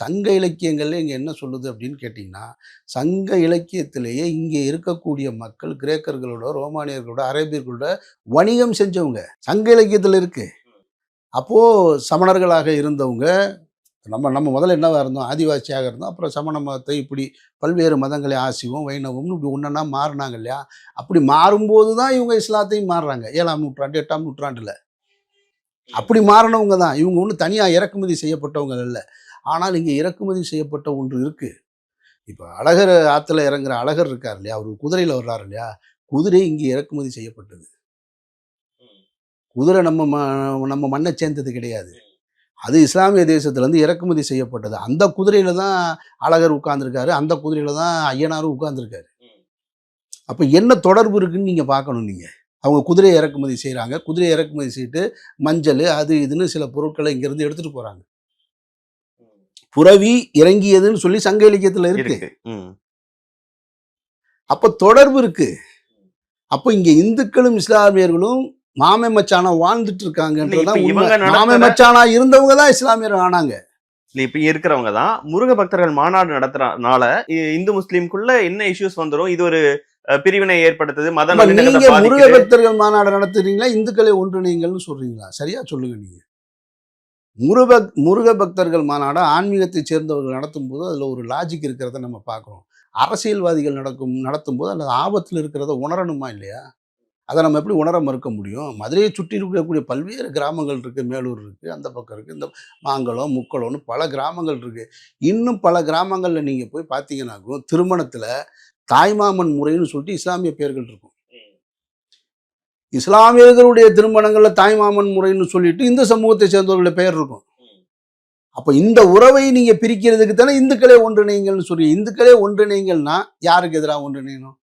சங்க இலக்கியங்கள்ல இங்கே என்ன சொல்லுது அப்படின்னு கேட்டிங்கன்னா, சங்க இலக்கியத்திலேயே இங்கே இருக்கக்கூடிய மக்கள் கிரேக்கர்களோட, ரோமானியர்களோட, அரேபியர்களோட வணிகம் செஞ்சவங்க சங்க இலக்கியத்தில் இருக்கு. அப்போது சமணர்களாக இருந்தவங்க, நம்ம நம்ம முதல்ல என்னவா இருந்தோம், ஆதிவாசியாக இருந்தோம். அப்புறம் சமண மதத்தை இப்படி பல்வேறு மதங்களை ஆசிவம் வைணவம்னு இப்படி ஒன்றா மாறினாங்க இல்லையா? அப்படி மாறும்போது தான் இவங்க இஸ்லாத்தையும் மாறுறாங்க. 7ஆம் நூற்றாண்டு 8ஆம் நூற்றாண்டில் அப்படி மாறினவங்க தான். இவங்க ஒன்றும் தனியாக இறக்குமதி செய்யப்பட்டவங்க இல்லை. ஆனால் இங்கே இறக்குமதி செய்யப்பட்ட ஒன்று இருக்குது. இப்போ அழகர் ஆற்றுல இறங்குற அழகர் இருக்கார் இல்லையா, அவர் குதிரையில் வர்றாரு இல்லையா, குதிரை இங்கே இறக்குமதி செய்யப்பட்டது. குதிரை நம்ம மண்ணை சேர்ந்தது கிடையாது. அது இஸ்லாமிய தேசத்துலேருந்து இறக்குமதி செய்யப்பட்டது. அந்த குதிரையில் தான் அழகர் உட்கார்ந்துருக்காரு, அந்த குதிரையில் தான் ஐயனாரும் உட்கார்ந்துருக்காரு. அப்போ என்ன தொடர்பு இருக்குன்னு நீங்கள் பார்க்கணும். நீங்கள் அவங்க குதிரையை இறக்குமதி செய்கிறாங்க, குதிரையை இறக்குமதி செய்துட்டு மஞ்சள் அது இதுன்னு சில பொருட்களை இங்கேருந்து எடுத்துகிட்டு போகிறாங்க. புறவி இறங்கியதுன்னு சொல்லி சங்க இலக்கியத்தில் இருக்கு. அப்போ தொடர்பு இருக்கு. அப்போ இங்கே இந்துக்களும் இஸ்லாமியர்களும் மாமே மச்சானா வாழ்ந்துட்டு இருக்காங்கன்றதான் உண்மை. மாமே மச்சானா இருந்தவங்க தான் இஸ்லாமியர் ஆனாங்க. இப்ப இருக்கிறவங்க தான் முருக பக்தர்கள் மாநாடு நடத்துறதுனால இந்து முஸ்லீம்குள்ள என்ன இஷ்யூஸ் வந்துடும், இது ஒரு பிரிவினை ஏற்படுத்துது, மத நீங்க முருக பக்தர்கள் மாநாடு நடத்துறீங்களா, இந்துக்களை ஒன்றிணைங்கள்னு சொல்றீங்களா? சரியா சொல்லுங்க. நீங்க முருக பக்தர்கள் மாநாடு ஆன்மீகத்தை சேர்ந்தவர்கள் நடத்தும் போது அதுல ஒரு லாஜிக் இருக்கிறத நம்ம பார்க்குறோம். அரசியல்வாதிகள் நடத்தும் போது அந்த ஆபத்தில் இருக்கிறத உணரணுமா இல்லையா? அதை நம்ம எப்படி உணர மறுக்க முடியும்? மதுரையை சுற்றி இருக்கக்கூடிய பல்வேறு கிராமங்கள் இருக்குது. மேலூர் இருக்குது, அந்த பக்கம் இருக்குது, இந்த மாங்கலம் முக்கலம்னு பல கிராமங்கள் இருக்குது. இன்னும் பல கிராமங்களில் நீங்கள் போய் பார்த்தீங்கன்னாக்கும் திருமணத்தில் தாய்மாமன் முறைன்னு சொல்லிட்டு இஸ்லாமிய பெயர்கள் இருக்கும். இஸ்லாமியர்களுடைய திருமணங்களில் தாய்மாமன் முறைன்னு சொல்லிட்டு இந்த சமூகத்தை சேர்ந்தவர்களுடைய பெயர் இருக்கும். அப்போ இந்த உறவை நீங்கள் பிரிக்கிறதுக்கு தானே இந்துக்களே ஒன்றிணைங்கள்னு சொல்லி. இந்துக்களே ஒன்றிணைங்கள்னா யாருக்கு எதிராக ஒன்றிணையணும்?